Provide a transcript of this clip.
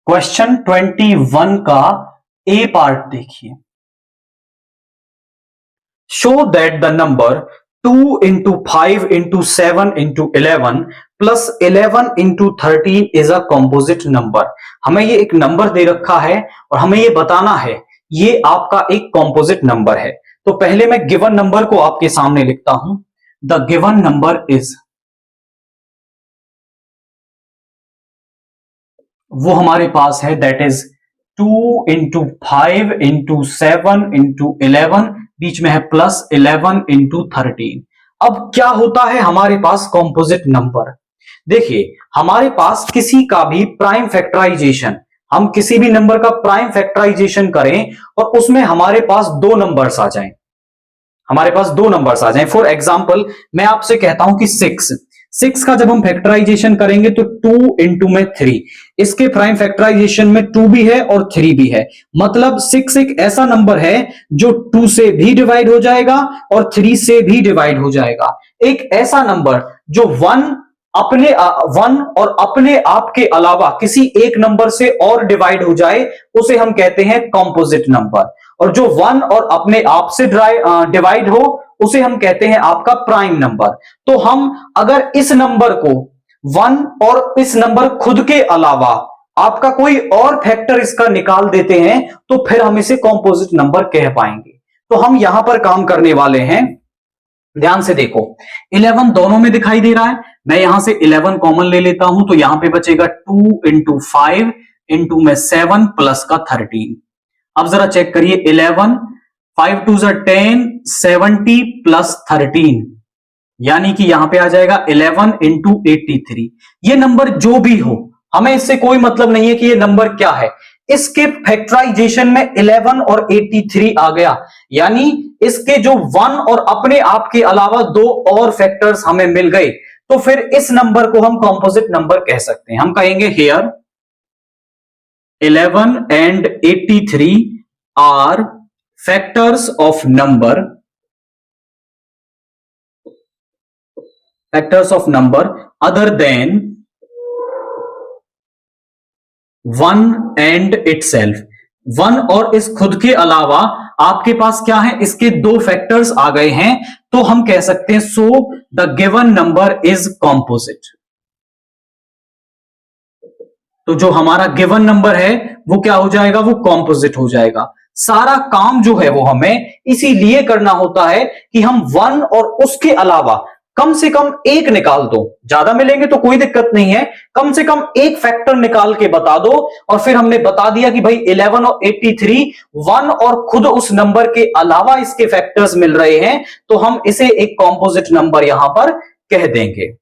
Question 21 का ए part देखिए। Show that the number 2 into 5 into 7 into 11 plus 11 into 13 is a composite number. हमें ये एक नंबर दे रखा है और हमें ये बताना है ये आपका एक कॉम्पोजिट नंबर है। तो पहले मैं गिवन नंबर को आपके सामने लिखता हूं। द गिवन नंबर इज, वो हमारे पास है that is 2 into 5 into 7 into 11, बीच में है प्लस 11 इंटू 13। अब क्या होता है हमारे पास कॉम्पोजिट नंबर? देखिए, हमारे पास किसी का भी प्राइम फैक्टराइजेशन, हम किसी भी नंबर का प्राइम फैक्टराइजेशन करें और उसमें हमारे पास दो नंबर्स आ जाएं, हमारे पास दो नंबर्स आ जाएं। फॉर एग्जाम्पल मैं आपसे कहता हूं कि 6 का जब हम फैक्टराइजेशन करेंगे तो 2 इंटू में 3, इसके प्राइम फैक्टराइजेशन में 2 भी है और 3 भी है। मतलब 6 एक ऐसा नंबर है जो 2 से भी डिवाइड हो जाएगा और 3 से भी डिवाइड हो जाएगा। एक ऐसा नंबर जो 1 और अपने आप के अलावा किसी एक नंबर से और डिवाइड हो जाए उसे हम कहते हैं कॉम्पोजिट नंबर। और जो 1 और अपने आप से डिवाइड हो उसे हम कहते हैं आपका प्राइम नंबर। तो हम अगर इस नंबर को 1 और इस नंबर खुद के अलावा आपका कोई और फैक्टर इसका निकाल देते हैं तो फिर हम इसे कॉम्पोजिट नंबर कह पाएंगे। तो हम यहां पर काम करने वाले हैं, ध्यान से देखो। 11 दोनों में दिखाई दे रहा है, मैं यहां से 11 कॉमन ले लेता हूं तो यहां पे बचेगा 2 इंटू 5 इंटू में 7 प्लस का 13। अब जरा चेक करिए, 11 5 2 10 70 प्लस 13, यानी कि यहां पे आ जाएगा 11 इंटू 83। ये नंबर जो भी हो, हमें इससे कोई मतलब नहीं है कि ये नंबर क्या है। इसके फैक्टराइजेशन में 11 और 83 आ गया, यानी इसके जो 1 और अपने आप के अलावा दो और फैक्टर्स हमें मिल गए, तो फिर इस नंबर को हम कॉम्पोजिट नंबर कह सकते हैं। हम कहेंगे here 11 and 83 are factors of number other than 1 and itself। 1 और इस खुद के अलावा आपके पास क्या है, इसके दो फैक्टर्स आ गए हैं, तो हम कह सकते हैं so the given number is composite. तो जो हमारा गिवन नंबर है वो क्या हो जाएगा, वो कॉम्पोजिट हो जाएगा। सारा काम जो है वो हमें इसीलिए करना होता है कि हम 1 और उसके अलावा कम से कम एक निकाल दो। ज्यादा मिलेंगे तो कोई दिक्कत नहीं है, कम से कम एक फैक्टर निकाल के बता दो। और फिर हमने बता दिया कि भाई 11 और 83 1 और खुद उस नंबर के अलावा इसके फैक्टर्स मिल रहे हैं, तो हम इसे एक कॉम्पोजिट नंबर यहां पर कह देंगे।